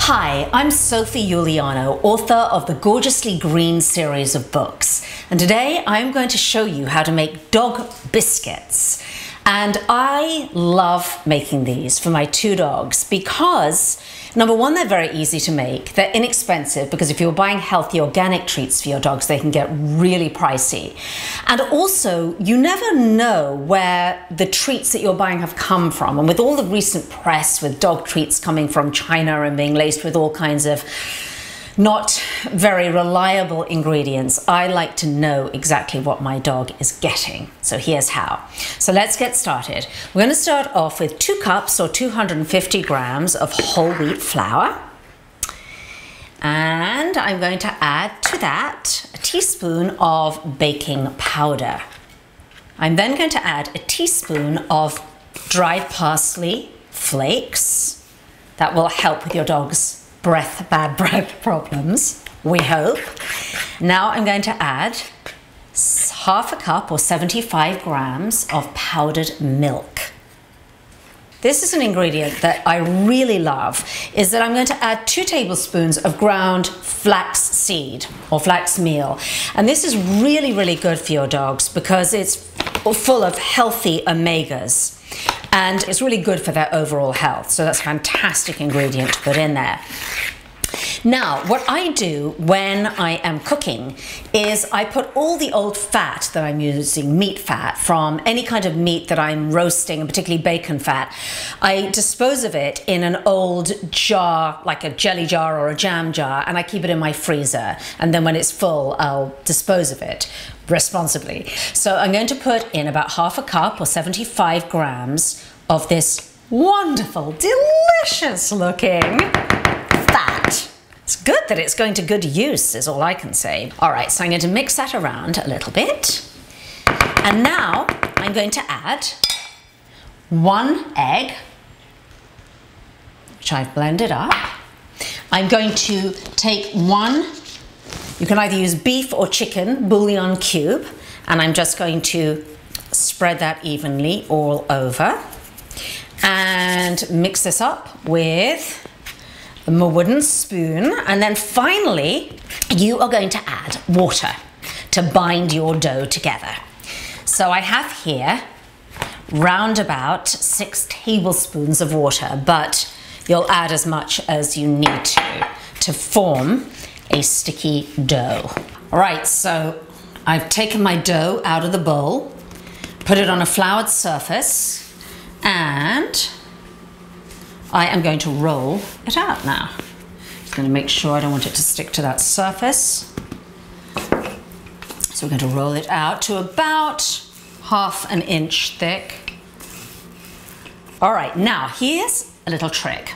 Hi, I'm Sophie Uliano, author of the Gorgeously Green series of books. And today I'm going to show you how to make dog biscuits. And I love making these for my two dogs because, number one, they're very easy to make. They're inexpensive because if you're buying healthy organic treats for your dogs, they can get really pricey. And also, you never know where the treats that you're buying have come from. And with all the recent press with dog treats coming from China and being laced with all kinds of not very reliable ingredients, I like to know exactly what my dog is getting. So here's how. So let's get started. We're going to start off with 2 cups or 250 grams of whole wheat flour. And I'm going to add to that a teaspoon of baking powder. I'm then going to add a teaspoon of dried parsley flakes. That will help with your dog's bad breath problems, we hope. Now I'm going to add half a cup or 75 grams of powdered milk. This is an ingredient that I really love, is that I'm going to add 2 tablespoons of ground flax seed or flax meal. And this is really, really good for your dogs because it's full of healthy omegas. And it's really good for their overall health. So that's a fantastic ingredient to put in there. Now, what I do when I am cooking is I put all the old fat that I'm using, meat fat, from any kind of meat that I'm roasting, and particularly bacon fat, I dispose of it in an old jar, like a jelly jar or a jam jar, and I keep it in my freezer. And then when it's full, I'll dispose of it responsibly. So I'm going to put in about half a cup or 75 grams of this wonderful, delicious looking fat. It's good that it's going to good use, is all I can say. All right, so I'm going to mix that around a little bit. And now I'm going to add 1 egg, which I've blended up. I'm going to take 1, you can either use beef or chicken bouillon cube, and I'm just going to spread that evenly all over and mix this up with a wooden spoon. And then finally, you are going to add water to bind your dough together. So I have here round about 6 tablespoons of water, but you'll add as much as you need to form a sticky dough. All right, so I've taken my dough out of the bowl, put it on a floured surface, and I am going to roll it out now. Just going to make sure I don't want it to stick to that surface. So we're going to roll it out to about ½ an inch thick. All right, now here's a little trick.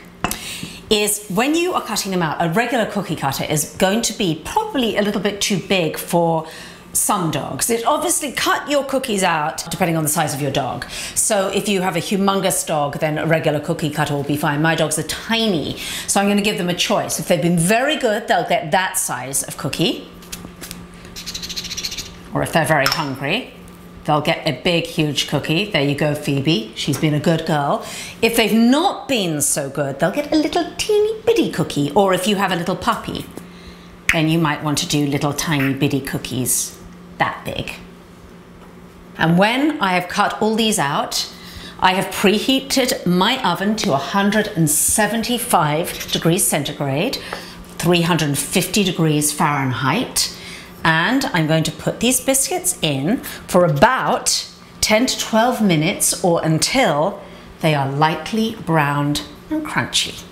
Is when you are cutting them out, a regular cookie cutter is going to be probably a little bit too big for some dogs. It obviously cut your cookies out depending on the size of your dog. So if you have a humongous dog, then a regular cookie cutter will be fine. My dogs are tiny, so I'm going to give them a choice. If they've been very good, they'll get that size of cookie. Or if they're very hungry, they'll get a big, huge cookie. There you go, Phoebe. She's been a good girl. If they've not been so good, they'll get a little teeny bitty cookie. Or if you have a little puppy, then you might want to do little tiny bitty cookies that big. And when I have cut all these out, I have preheated my oven to 175 degrees centigrade, 350 degrees Fahrenheit. And I'm going to put these biscuits in for about 10 to 12 minutes or until they are lightly browned and crunchy.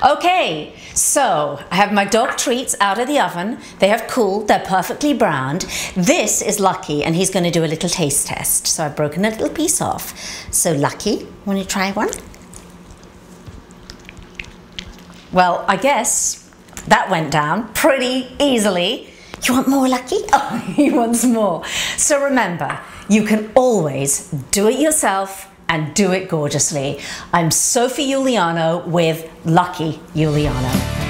Okay, so I have my dog treats out of the oven. They have cooled, they're perfectly browned. This is Lucky, and he's going to do a little taste test. So I've broken a little piece off. So Lucky, want to try one? Well, I guess that went down pretty easily. You want more, Lucky? Oh, he wants more. So remember, you can always do it yourself and do it gorgeously. I'm Sophie Uliano with Lucky Uliano.